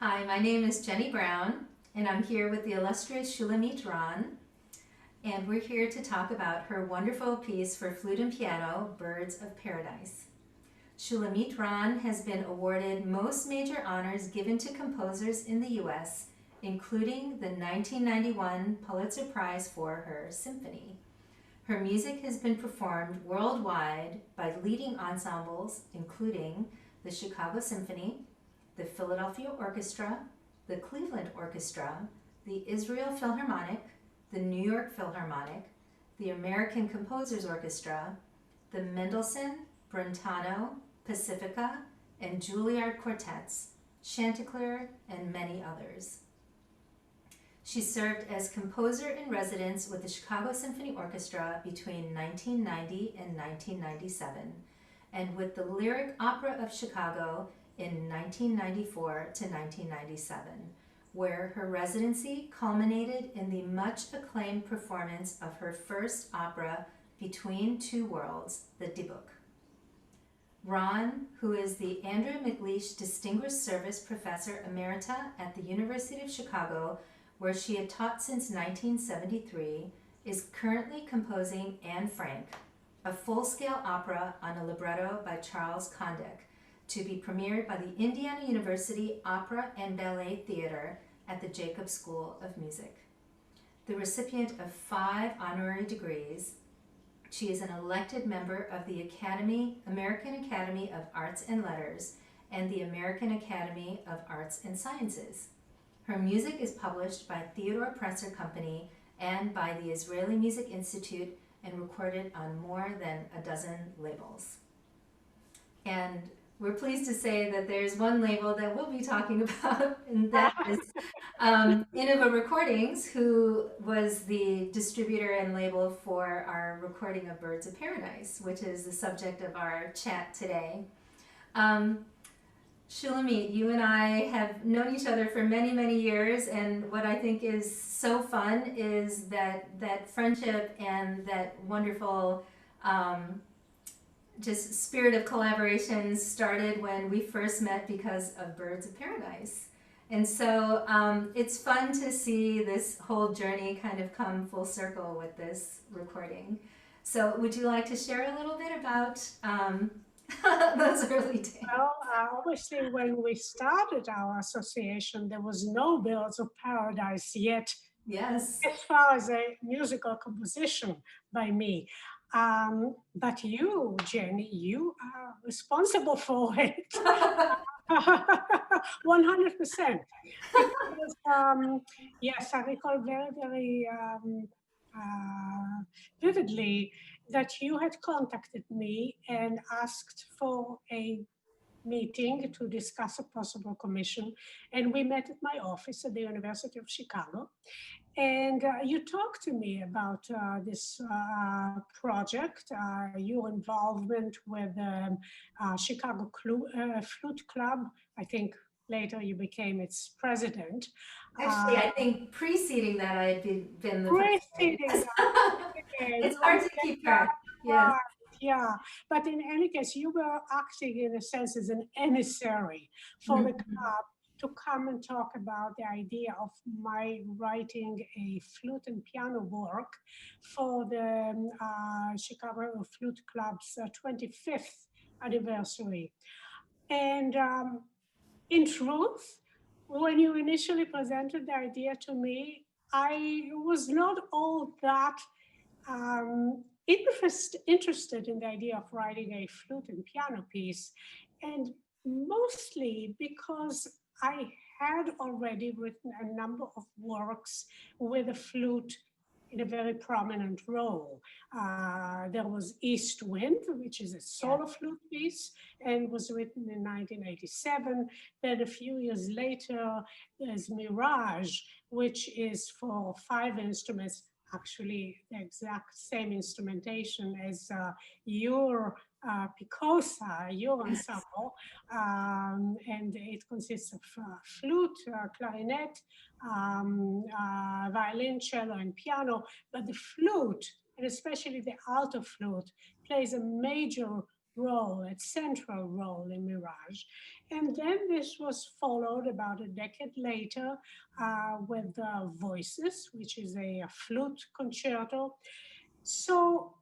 Hi, my name is Jennie Brown, and I'm here with the illustrious Shulamit Ran, and we're here to talk about her wonderful piece for flute and piano, Birds of Paradise. Shulamit Ran has been awarded most major honors given to composers in the U.S., including the 1991 Pulitzer Prize for her symphony. Her music has been performed worldwide by leading ensembles, including the Chicago Symphony, the Philadelphia Orchestra, the Cleveland Orchestra, the Israel Philharmonic, the New York Philharmonic, the American Composers Orchestra, the Mendelssohn, Brentano, Pacifica, and Juilliard quartets, Chanticleer, and many others. She served as composer in residence with the Chicago Symphony Orchestra between 1990 and 1997, and with the Lyric Opera of Chicago in 1994 to 1997, where her residency culminated in the much acclaimed performance of her first opera, Between Two Worlds, the Dybbuk. Ran, who is the Andrew McLeish Distinguished Service Professor Emerita at the University of Chicago, where she had taught since 1973, is currently composing Anne Frank, a full-scale opera on a libretto by Charles Kondek, to be premiered by the Indiana University Opera and Ballet Theater at the Jacobs School of Music. The recipient of 5 honorary degrees, she is an elected member of the American Academy of Arts and Letters and the American Academy of Arts and Sciences. Her music is published by Theodore Presser Company and by the Israeli Music Institute and recorded on more than a dozen labels. And we're pleased to say that there's one label that we'll be talking about, and that is Innova Recordings, who was the distributor and label for our recording of Birds of Paradise, which is the subject of our chat today. Shulamit, you and I have known each other for many, many years, and what I think is so fun is that friendship and that wonderful just spirit of collaboration started when we first met because of Birds of Paradise. And so it's fun to see this whole journey kind of come full circle with this recording. So would you like to share a little bit about those early days? Well, obviously, when we started our association, there was no Birds of Paradise yet, Yes. as far as a musical composition by me. But you, Jenny, you are responsible for it. 100%. Because, yes, I recall very, very vividly that you had contacted me and asked for a meeting to discuss a possible commission. And we met at my office at the University of Chicago. And you talked to me about this project, your involvement with Chicago Flute Club. I think later you became its president. Actually, I think preceding that I had been the Preceding president. It's you hard to keep track. Yes. yeah, but in any case, you were acting in a sense as an emissary for the club to come and talk about the idea of my writing a flute and piano work for the Chicago Flute Club's 25th anniversary. And in truth, when you initially presented the idea to me, I was not all that interested in the idea of writing a flute and piano piece, and mostly because I had already written a number of works with a flute in a very prominent role. There was East Wind, which is a solo flute piece and was written in 1987. Then a few years later, there's Mirage, which is for 5 instruments, actually the exact same instrumentation as your Picosa, your ensemble, and it consists of flute, clarinet, violin, cello, and piano. But the flute, and especially the alto flute, plays a major role, a central role in Mirage. And then this was followed about a decade later with Voices, which is a flute concerto. So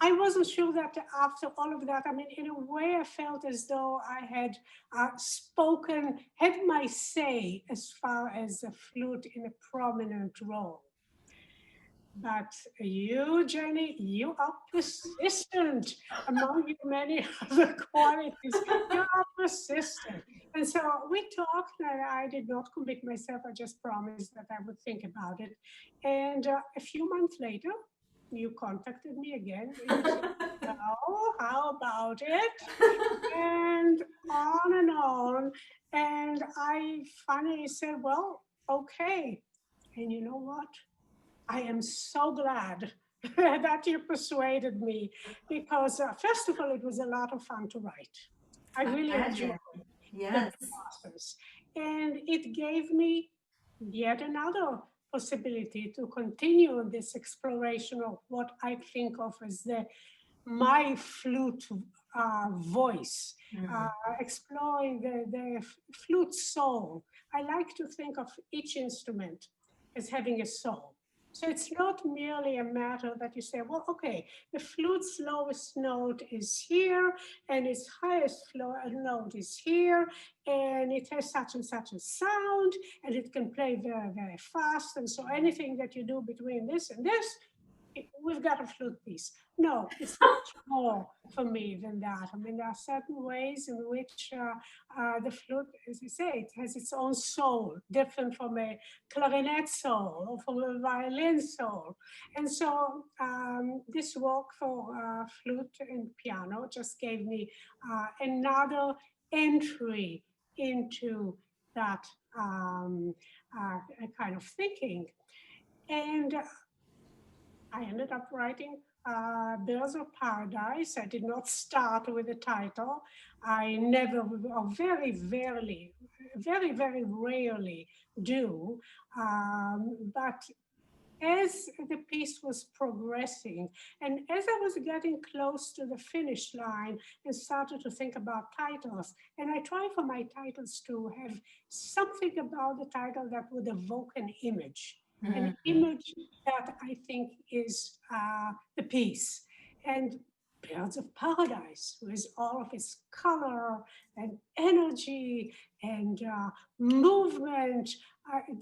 I wasn't sure that after all of that, I mean, in a way, I felt as though I had had my say as far as the flute in a prominent role. But you, Jenny, you are persistent among your many other qualities. You are persistent. And so we talked, and I did not commit myself. I just promised that I would think about it. And a few months later, you contacted me again and you said, "Oh, how about it?" And on and on. And I finally said, "Well, okay." And you know what? I am so glad that you persuaded me because, first of all, it was a lot of fun to write. I really enjoyed Imagine. the Yes. process. And it gave me yet another possibility to continue this exploration of what I think of as my flute voice, Mhm. exploring the flute soul. I like to think of each instrument as having a soul. So it's not merely a matter that you say, well, okay, the flute's lowest note is here, and its highest note is here, and it has such and such a sound, and it can play very, very fast. And so anything that you do between this and this, we've got a flute piece. No, it's much more for me than that. I mean, there are certain ways in which the flute, as you say, it has its own soul, different from a clarinet soul or from a violin soul. And so this work for flute and piano just gave me another entry into that kind of thinking. And I ended up writing Birds of Paradise. I did not start with the title. I never, or very, very rarely do. But as the piece was progressing, and as I was getting close to the finish line and started to think about titles, and I try for my titles to have something about the title that would evoke an Mhm. image that I think is the piece. And Birds of Paradise, with all of its color and energy and movement,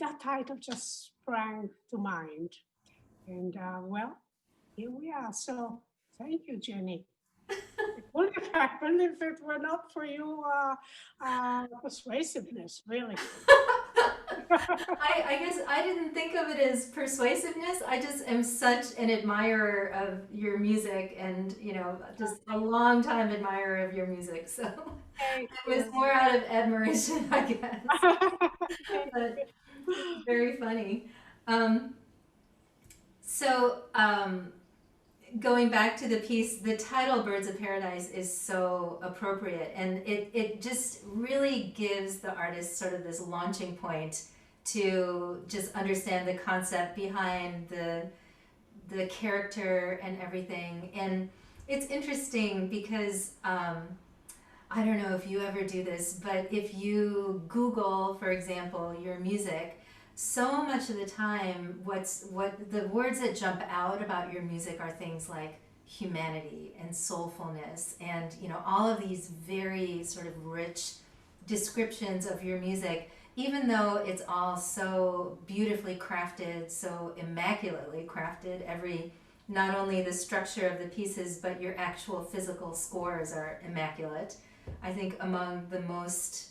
that title just sprang to mind. And well, here we are. So thank you, Jenny. It wouldn't have happened if it were not for you persuasiveness, really. I guess I didn't think of it as persuasiveness. I just am such an admirer of your music and, just a long time admirer of your music. So Thank it was you. more out of admiration, I guess. Thank But you. it's very funny. Um, so, going back to the piece, the title Birds of Paradise is so appropriate, and it just really gives the artist sort of this launching point to just understand the concept behind the character and everything. And it's interesting because I don't know if you ever do this, but if you Google, for example, your music, so much of the time what the words that jump out about your music are things like humanity and soulfulness and all of these very sort of rich descriptions of your music, even though it's all so beautifully crafted, so immaculately crafted. Every Not only the structure of the pieces, but your actual physical scores are immaculate. I think among the most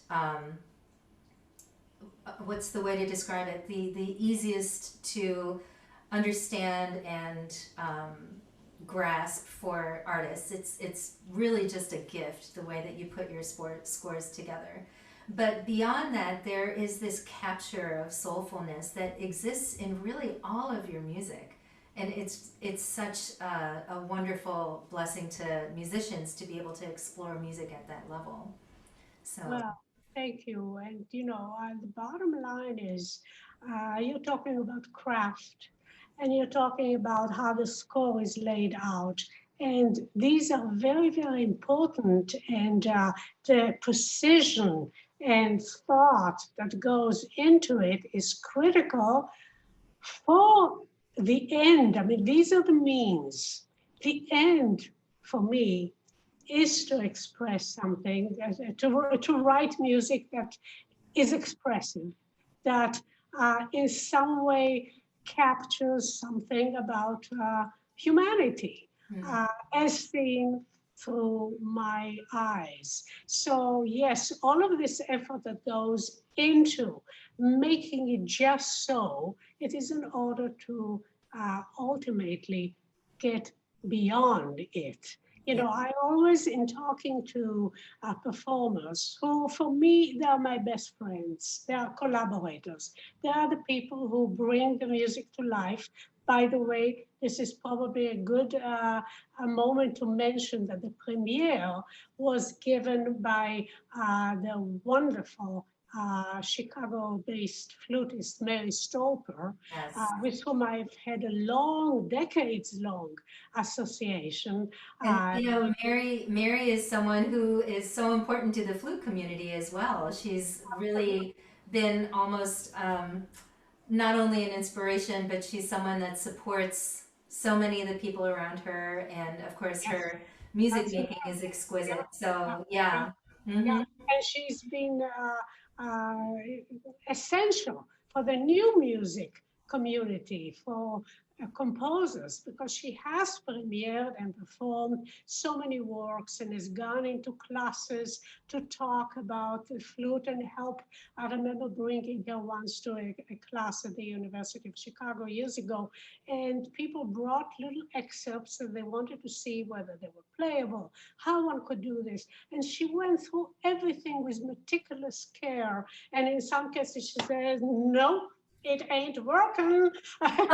what's the way to describe it? The easiest to understand and grasp for artists. It's really just a gift the way that you put your scores together. But beyond that, there is this capture of soulfulness that exists in really all of your music. And it's such a wonderful blessing to musicians to be able to explore music at that level. So Well, thank you. And the bottom line is you're talking about craft and you're talking about how the score is laid out. And these are very, very important. And the precision and thought that goes into it is critical for the end. I mean, these are the means. The end for me is to express something, to write music that is expressive, that in some way captures something about humanity as seen through my eyes. So, yes, all of this effort that goes into making it just so, it is in order to ultimately get beyond it. You Yeah. know, I always, in talking to performers who, for me, they are my best friends, they are collaborators, they are the people who bring the music to life. By the way, this is probably a good a moment to mention that the premiere was given by the wonderful Chicago-based flutist Mary Stolper, Yes. with whom I've had a long, decades-long association. And Uh, Mary is someone who is so important to the flute community as well. She's really been almost not only an inspiration, but she's someone that supports so many of the people around her, and of course yes, her music absolutely. making is Yeah, exquisite. So yeah, yeah. yeah. Mm-hmm. And she's been essential for the new music community, for composers, because she has premiered and performed so many works and has gone into classes to talk about the flute and help. I remember bringing her once to a class at the University of Chicago years ago, and people brought little excerpts and they wanted to see whether they were playable, how one could do this. And she went through everything with meticulous care. And in some cases, she says, no, it ain't working. In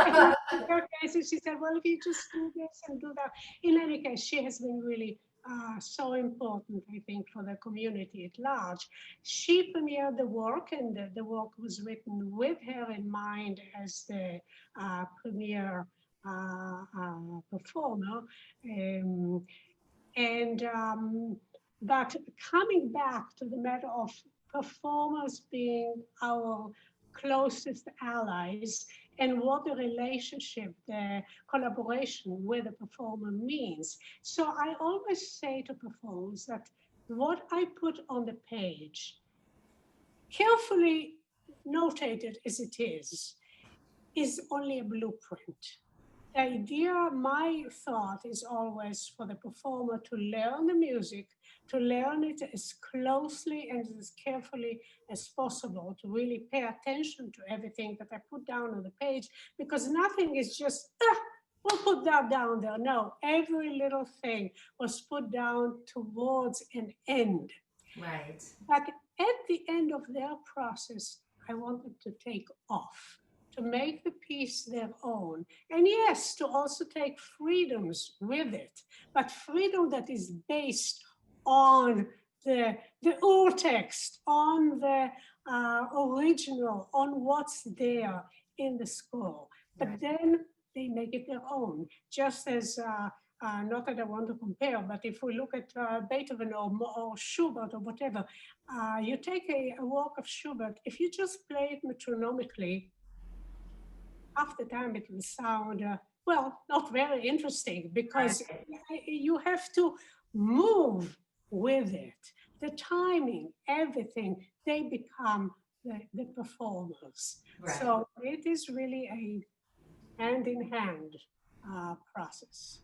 other cases, she said, well, if you just do this and do that. In any case, she has been really so important, I think, for the community at large. She premiered the work, and the work was written with her in mind as the premier performer. Um, and but coming back to the matter of performers being our closest allies and what the relationship, the collaboration with the performer means. So I always say to performers that what I put on the page, carefully notated as it is only a blueprint. The idea, my thought is always for the performer to learn the music, to learn it as closely and as carefully as possible, to really pay attention to everything that I put down on the page, because nothing is just, we'll put that down there. No, every little thing was put down towards an end. Right. But at the end of their process, I wanted to take off, to make the piece their own. And yes, to also take freedoms with it, but freedom that is based on the old text, on the original, on what's there in the score. Right. But then they make it their own, just as not that I want to compare, but if we look at Beethoven or Schubert or whatever, you take a work of Schubert, if you just play it metronomically, half the time it will sound, well, not very interesting because Right. you have to move with it. The timing, everything, they become the performers. Right. So it is really a hand in hand process.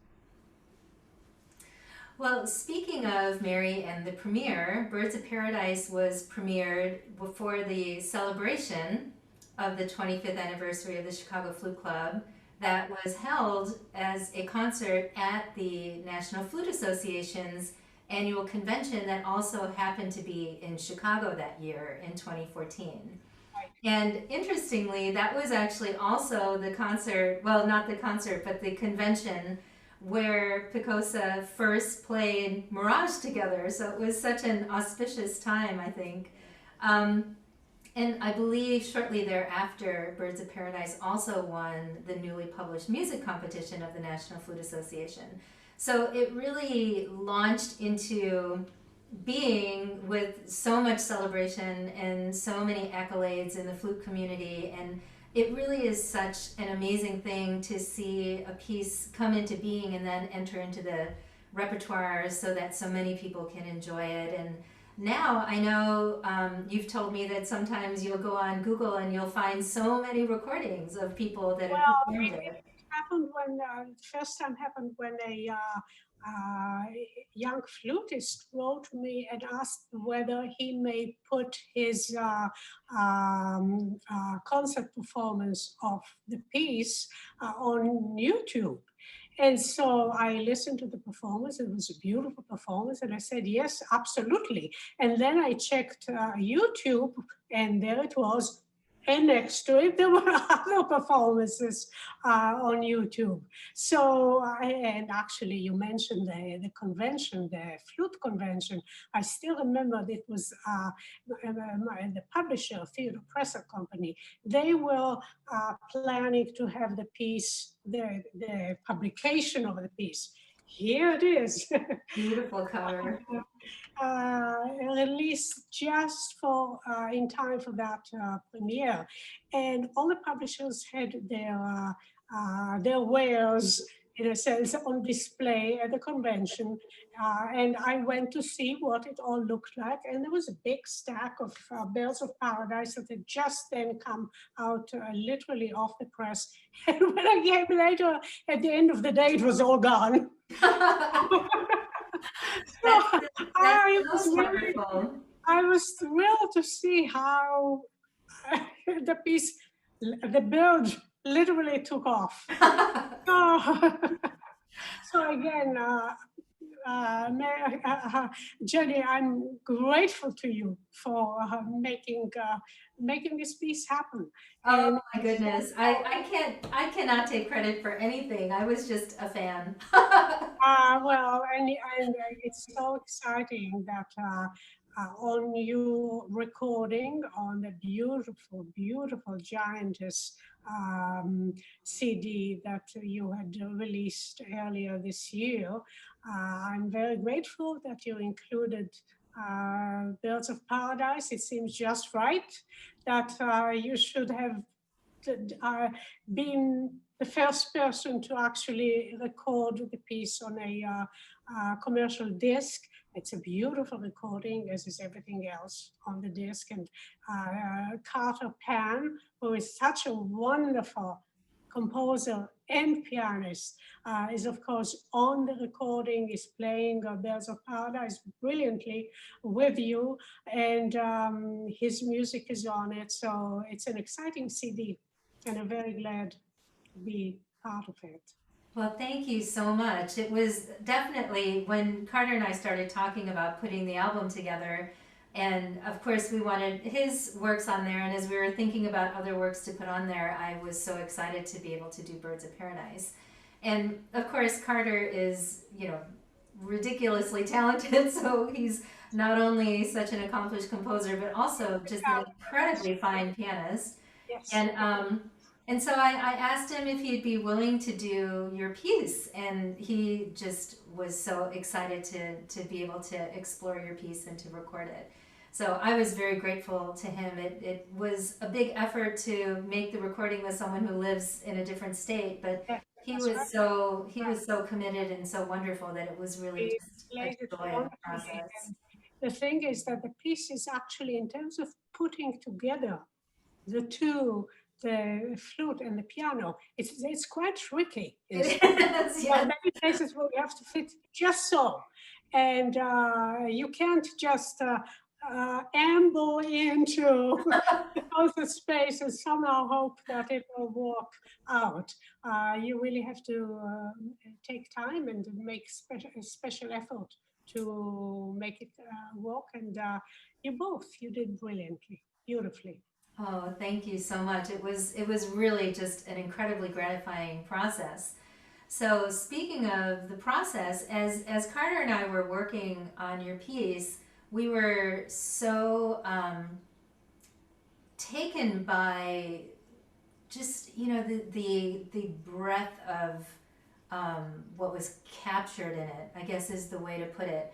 Well, speaking of Mary and the premiere, Birds of Paradise was premiered before the celebration of the 25th anniversary of the Chicago Flute Club that was held as a concert at the National Flute Association's annual convention that also happened to be in Chicago that year in 2014. Right. And interestingly, that was actually also the concert, well, not the concert, but the convention where Picosa first played Mirage together. So it was such an auspicious time, I think. And I believe shortly thereafter, Birds of Paradise also won the newly published music competition of the National Flute Association. So it really launched into being with so much celebration and so many accolades in the flute community. And it really is such an amazing thing to see a piece come into being and then enter into the repertoire so that so many people can enjoy it. And now I know you've told me that sometimes you'll go on Google and you'll find so many recordings of people that have Well, performed it it. happened when first time happened when a young flutist wrote me and asked whether he may put his concert performance of the piece on YouTube. And so I listened to the performance. It was a beautiful performance. And I said, yes, absolutely. And then I checked YouTube, and there it was. And next to it, there were other performances on YouTube. So, and actually, you mentioned the convention, the flute convention. I still remember it was the publisher, Theodore Presser Company. They were planning to have the piece, the publication of the piece. Here it is. Beautiful cover. Released just for in time for that premiere, and all the publishers had their wares, in a sense, on display at the convention, and I went to see what it all looked like, and there was a big stack of Bells of Paradise that had just then come out literally off the press, and when I came later, at the end of the day, it was all gone. That's, So that's I was so really, wonderful. I was thrilled to see how the piece, the bird literally took off. So, so again, Jenny, I'm grateful to you for making this piece happen. Oh And my goodness. I cannot take credit for anything. I was just a fan. well, and it's so exciting that on your recording on the beautiful, beautiful Giantess CD that you had released earlier this year. I'm very grateful that you included Birds of Paradise. It seems just right that you should have been the first person to actually record the piece on a commercial disc. It's a beautiful recording, as is everything else on the disc. And Carter Pann, who is such a wonderful composer and pianist, is of course on the recording, is playing Bells of Paradise brilliantly with you, and his music is on it. So it's an exciting CD, and I'm very glad to be part of it. Well, thank you so much. It was definitely when Carter and I started talking about putting the album together, and of course we wanted his works on there, and as we were thinking about other works to put on there, I was so excited to be able to do Birds of Paradise. And of course Carter is, ridiculously talented, so he's not only such an accomplished composer, but also just an incredibly fine pianist. Yes. And and so I asked him if he'd be willing to do your piece, and he just was so excited to be able to explore your piece and to record it. So I was very grateful to him. It was a big effort to make the recording with someone who lives in a different state, but Yeah, he that's was right. so he was so committed and so wonderful that it was really He just a played it joy of the wonderfully. process. And the thing is that the piece is actually, in terms of putting together the two, the flute and the piano, it's quite tricky. It is, There are yes. many places where you have to fit just so, and you can't just amble into the space and somehow hope that it will work out. You really have to take time and make special effort to make it work. And you did brilliantly, beautifully. Oh, thank you so much. It was really just an incredibly gratifying process. So speaking of the process, as Carter and I were working on your piece, we were so taken by just the breadth of what was captured in it, I guess is the way to put it.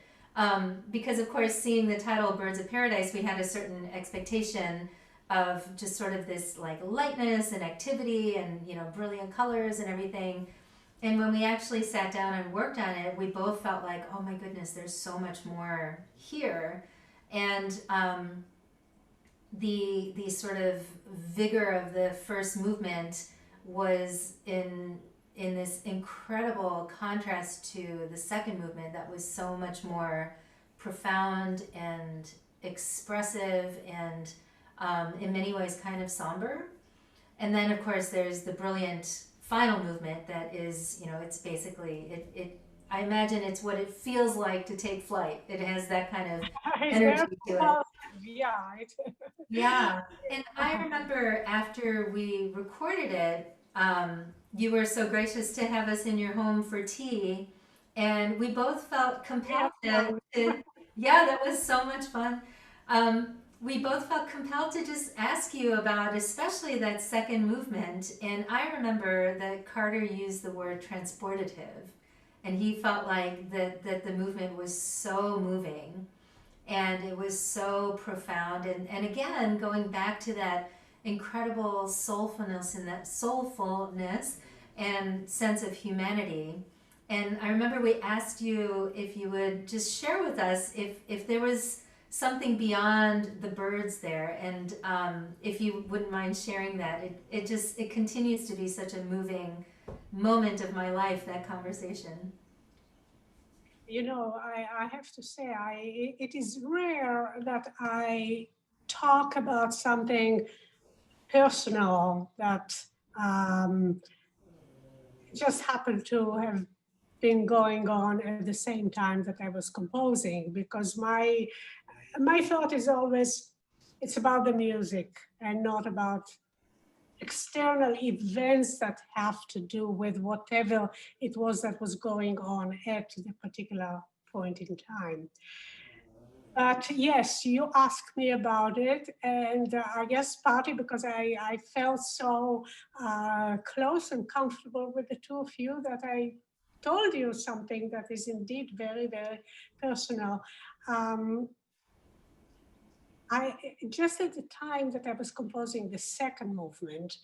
Because of course, seeing the title Birds of Paradise, we had a certain expectation of just sort of this like lightness and activity and, you know, brilliant colors and everything. And when we actually sat down and worked on it, we both felt like, oh my goodness, there's so much more here. And the sort of vigor of the first movement was in this incredible contrast to the second movement that was so much more profound and expressive and in many ways kind of somber. And then of course there's the brilliant final movement that is, you know, it's basically it I imagine it's what it feels like to take flight. It has that kind of energy to it. Yeah. Yeah. And I remember after we recorded it, you were so gracious to have us in your home for tea, and we both felt compelled yeah, that was so much fun. We both felt compelled to just ask you about, especially that second movement. And I remember that Carter used the word transportative, and he felt like that the movement was so moving and it was so profound. And again, going back to that incredible soulfulness and sense of humanity. And I remember we asked you if you would just share with us if there was something beyond the birds there, and if you wouldn't mind sharing that. It continues to be such a moving moment of my life, that conversation. You know, I have to say, it is rare that I talk about something personal that just happened to have been going on at the same time that I was composing, because my thought is always it's about the music and not about external events that have to do with whatever it was that was going on at the particular point in time. But yes, you asked me about it, and I guess partly because I felt so close and comfortable with the two of you that I told you something that is indeed very, very personal. Um, I just at the time that I was composing the second movement,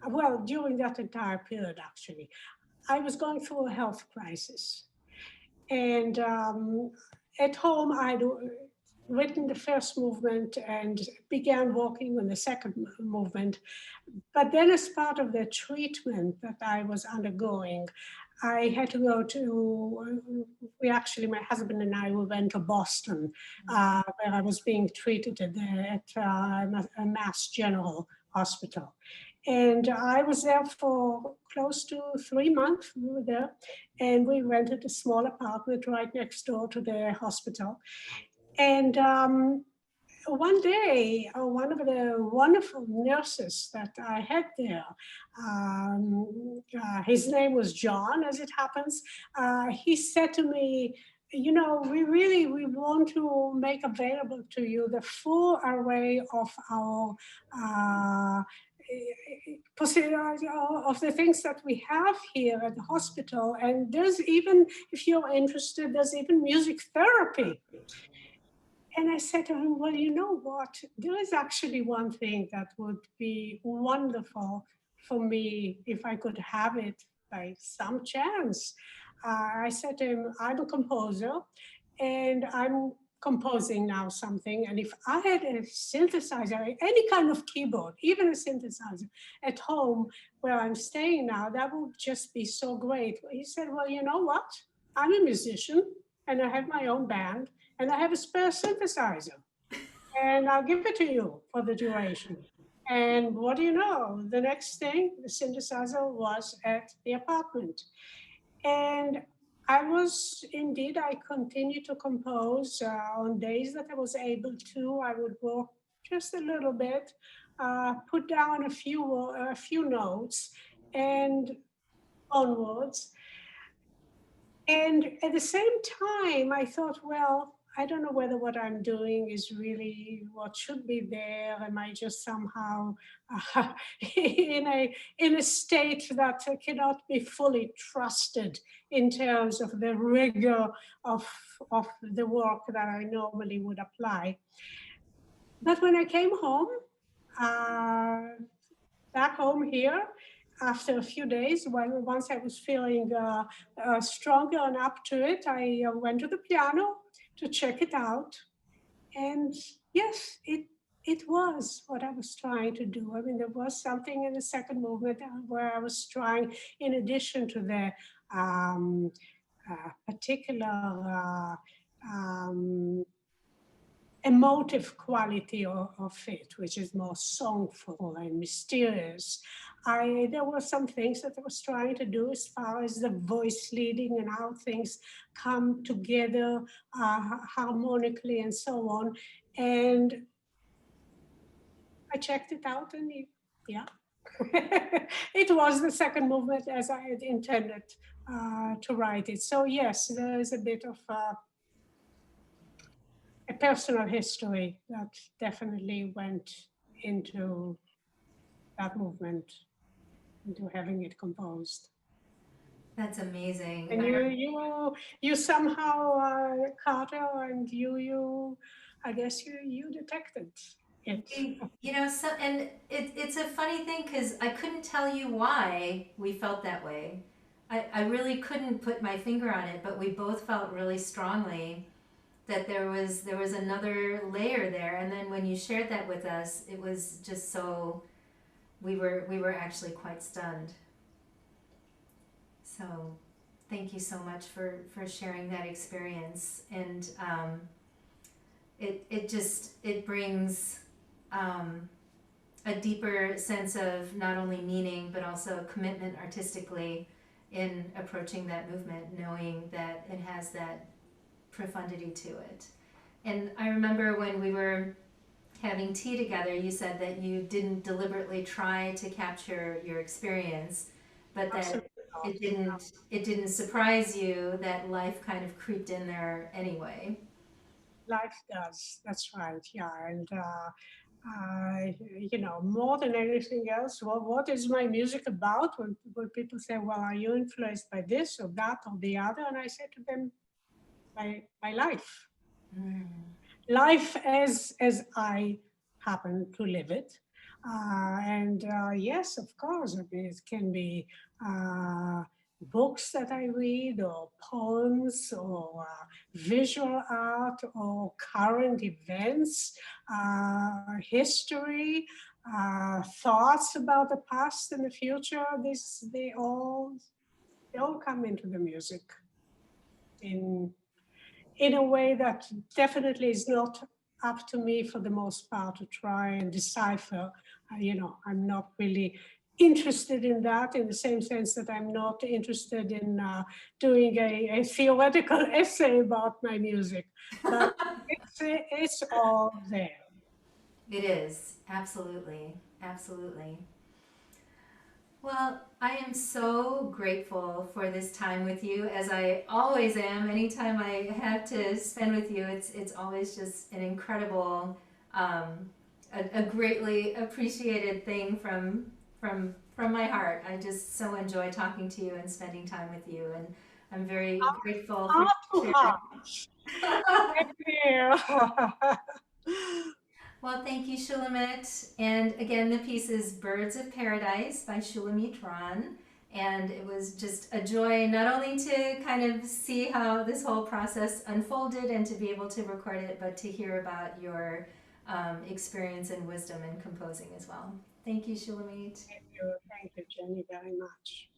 well, during that entire period, actually, I was going through a health crisis. And at home, I'd written the first movement and began working on the second movement. But then, as part of the treatment that I was undergoing, I had to go to, we actually, my husband and I, we went to Boston, where I was being treated at a Mass General Hospital. And I was there for close to 3 months. We were there, and we rented a small apartment right next door to the hospital. And one day, one of the wonderful nurses that I had there, his name was John, as it happens, he said to me, you know, we want to make available to you the full array of our possibility of the things that we have here at the hospital. And there's even, if you're interested, there's even music therapy. And I said to him, well, you know what? There is actually one thing that would be wonderful for me if I could have it by some chance. I said to him, I'm a composer and I'm composing now something. And if I had a synthesizer, any kind of keyboard, even a synthesizer at home where I'm staying now, that would just be so great. He said, well, you know what? I'm a musician and I have my own band and I have a spare synthesizer and I'll give it to you for the duration. And what do you know? The next thing, the synthesizer was at the apartment. And I continued to compose on days that I was able to. I would work just a little bit, put down a few notes and onwards. And at the same time, I thought, well, I don't know whether what I'm doing is really what should be there. Am I just somehow in a state that cannot be fully trusted in terms of the rigor of of the work that I normally would apply? But when I came home, uh, back home here, after a few days, once I was feeling stronger and up to it, I went to the piano to check it out. And yes, it was what I was trying to do. I mean, there was something in the second movement where I was trying, in addition to the particular emotive quality of it, which is more songful and mysterious. There were some things that I was trying to do as far as the voice leading and how things come together harmonically and so on. And I checked it out, and yeah, it was the second movement as I had intended to write it. So yes, there is a bit of a personal history that definitely went into that movement, into having it composed. That's amazing. And you somehow, Carter, and you, I guess you detected it. You know, so, and it's a funny thing because I couldn't tell you why we felt that way. I really couldn't put my finger on it, but we both felt really strongly that there was another layer there. And then when you shared that with us, it was just so we were actually quite stunned. So thank you so much for sharing that experience. And it brings a deeper sense of not only meaning but also commitment artistically in approaching that movement, knowing that it has that profundity to it. And I remember when we were having tea together, you said that you didn't deliberately try to capture your experience, but that it didn't surprise you that life kind of creeped in there anyway. Life does. That's right. Yeah, and more than anything else, well, what is my music about? When people say, "Well, are you influenced by this or that or the other?" and I say to them, "My life, life as I happen to live it." And yes, of course, I mean, it can be books that I read, or poems, or visual art, or current events, history, thoughts about the past and the future. They all come into the music in a way that definitely is not up to me for the most part to try and decipher. I'm not really interested in that, in the same sense that I'm not interested in doing a theoretical essay about my music. But it's all there. It is, absolutely, absolutely. Well, I am so grateful for this time with you, as I always am. Anytime I have to spend with you, it's always just an incredible, a greatly appreciated thing from my heart. I just so enjoy talking to you and spending time with you, and I'm very grateful for Heart to sharing. heart. Thank you. Well, thank you, Shulamit. And again, the piece is Birds of Paradise by Shulamit Ran. And it was just a joy not only to kind of see how this whole process unfolded and to be able to record it, but to hear about your experience and wisdom in composing as well. Thank you, Shulamit. Thank you, Jenny, very much.